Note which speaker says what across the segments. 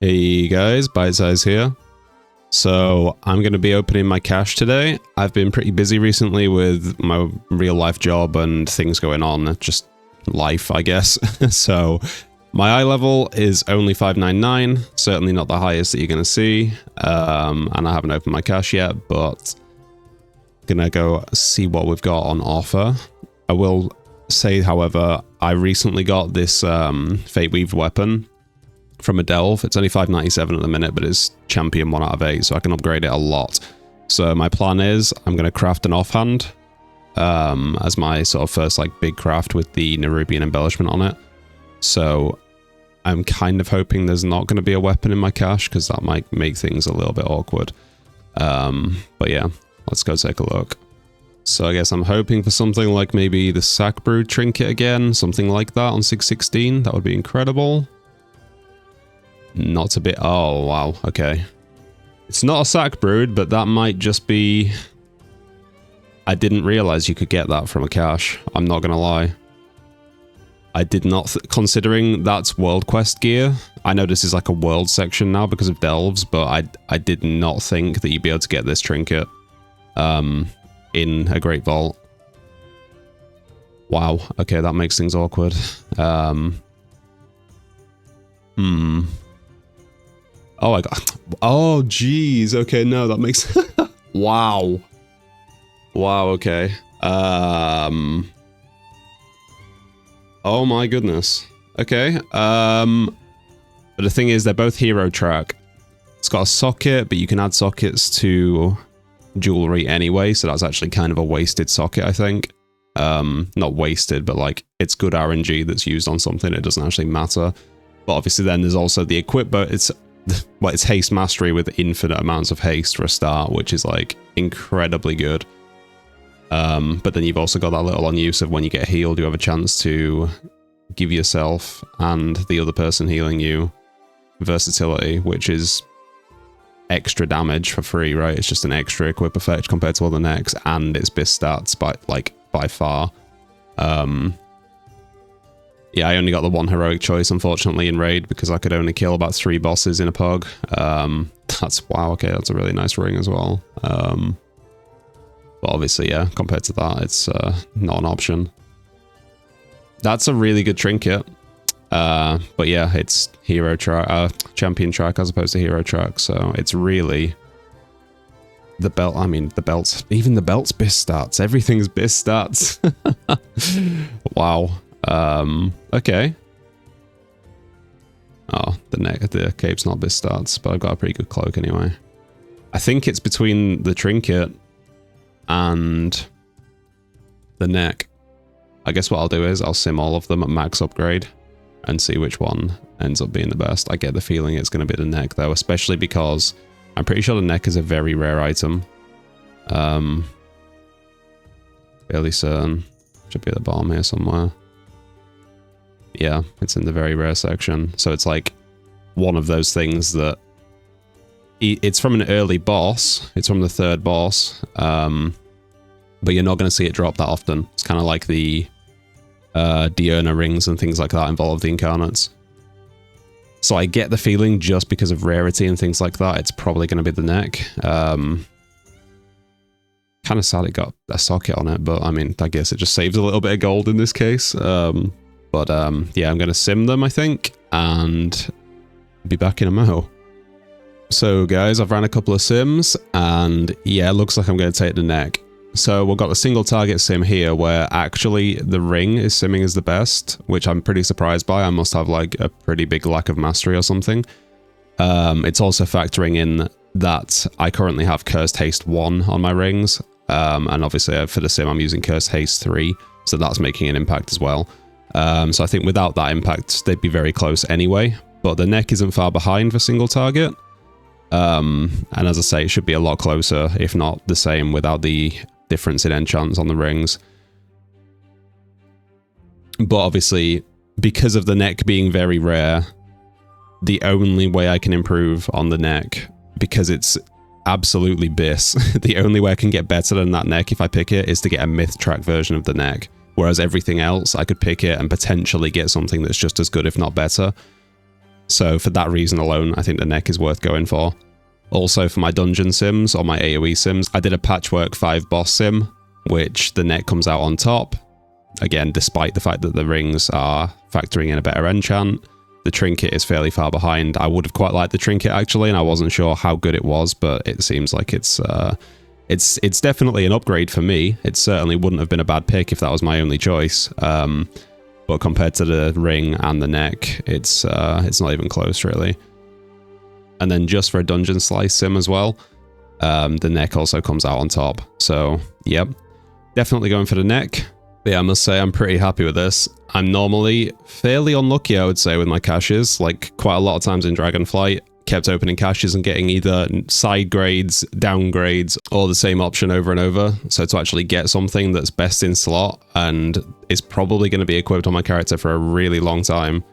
Speaker 1: Hey guys, BIS here. So I'm going to be opening my cache today. I've been pretty busy recently with my real life job and things going on, just life, I guess. So my eye level is only 599, certainly not the highest that you're going to see. And I haven't opened my cache yet, but gonna go see what we've got on offer. I will say, however, I recently got this Fate Weave weapon from a delve. It's only 597 at the minute, but it's champion 1 out of 8, so I can upgrade it a lot. So my plan is I'm going to craft an offhand as my sort of first like big craft with the Nerubian embellishment on it. So I'm kind of hoping there's not going to be a weapon in my cache, because that might make things a little bit awkward. But yeah, let's go take a look. So I guess I'm hoping for something like maybe the Sack Brood trinket again, something like that on 616. That would be incredible. Not a bit. Oh, wow. Okay. It's not a Sack Brood, but that might just be... I didn't realize you could get that from a cache. I'm not going to lie. I did not... Considering that's World Quest gear, I know this is like a world section now because of delves, but I did not think that you'd be able to get this trinket in a Great Vault. Wow. Okay, that makes things awkward. Oh, I got... Oh, jeez. Okay, no, that makes... Wow. Wow, okay. Oh my goodness. Okay. But the thing is, they're both hero track. It's got a socket, but you can add sockets to jewelry anyway, so that's actually kind of a wasted socket, I think. Not wasted, but like, it's good RNG that's used on something. It doesn't actually matter. But obviously then there's also the equip, but it's... Well, it's haste mastery with infinite amounts of haste for a start, which is like incredibly good. But then you've also got that little on use of when you get healed, you have a chance to give yourself and the other person healing you versatility, which is extra damage for free, right? It's just an extra equip effect compared to other necks, and it's BIS stats by far. Yeah, I only got the one heroic choice, unfortunately, in Raid, because I could only kill about 3 bosses in a pug. That's... Wow, okay, that's a really nice ring as well. But obviously, yeah, compared to that, it's not an option. That's a really good trinket. But yeah, it's hero track, champion track as opposed to hero track, so it's really... The belt, I mean, the belts... Even the belt's BIS stats. Everything's BIS stats. Wow. Okay. Oh, the cape's not BIS stats, but I've got a pretty good cloak anyway. I think it's between the trinket and the neck. I guess what I'll do is I'll sim all of them at max upgrade and see which one ends up being the best. I get the feeling it's going to be the neck though, especially because I'm pretty sure the neck is a very rare item. Fairly certain. Should be at the bottom here somewhere. Yeah, it's in the very rare section. So it's like one of those things that... It's from an early boss. It's from the 3rd boss. But you're not going to see it drop that often. It's kind of like the Diurna rings and things like that involve the incarnates. So I get the feeling just because of rarity and things like that, it's probably going to be the neck. Kind of sad it got a socket on it, but I mean, I guess it just saves a little bit of gold in this case. But yeah, I'm going to sim them, I think, and be back in a mo. So guys, I've ran a couple of sims, and yeah, it looks like I'm going to take the neck. So we've got the single target sim here, where actually the ring is simming as the best, which I'm pretty surprised by. I must have like a pretty big lack of mastery or something. It's also factoring in that I currently have Cursed Haste 1 on my rings, and obviously for the sim I'm using Cursed Haste 3, so that's making an impact as well. So I think without that impact, they'd be very close anyway. But the neck isn't far behind for single target. And as I say, it should be a lot closer, if not the same, without the difference in enchants on the rings. But obviously, because of the neck being very rare, the only way I can improve on the neck, because it's absolutely BIS, the only way I can get better than that neck if I pick it is to get a myth track version of the neck. Whereas everything else, I could pick it and potentially get something that's just as good, if not better. So for that reason alone, I think the neck is worth going for. Also for my dungeon sims or my AoE sims, I did a patchwork 5 boss sim, which the neck comes out on top. Again, despite the fact that the rings are factoring in a better enchant, the trinket is fairly far behind. I would have quite liked the trinket actually, and I wasn't sure how good it was, but it seems like it's definitely an upgrade for me. It certainly wouldn't have been a bad pick if that was my only choice. But compared to the ring and the neck, it's not even close really. And then just for a dungeon slice sim as well, the neck also comes out on top. So yep, definitely going for the neck. But yeah, I must say I'm pretty happy with this. I'm normally fairly unlucky, I would say, with my caches. Like quite a lot of times in Dragonflight, kept opening caches and getting either side grades, downgrades, or the same option over and over. So to actually get something that's best in slot and is probably going to be equipped on my character for a really long time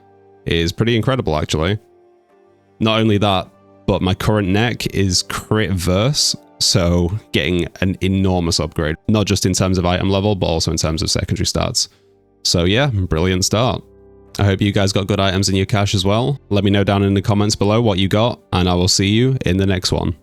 Speaker 1: is pretty incredible, actually. Not only that, but my current neck is crit verse, so getting an enormous upgrade, not just in terms of item level, but also in terms of secondary stats. So yeah, brilliant start. I hope you guys got good items in your cache as well. Let me know down in the comments below what you got, and I will see you in the next one.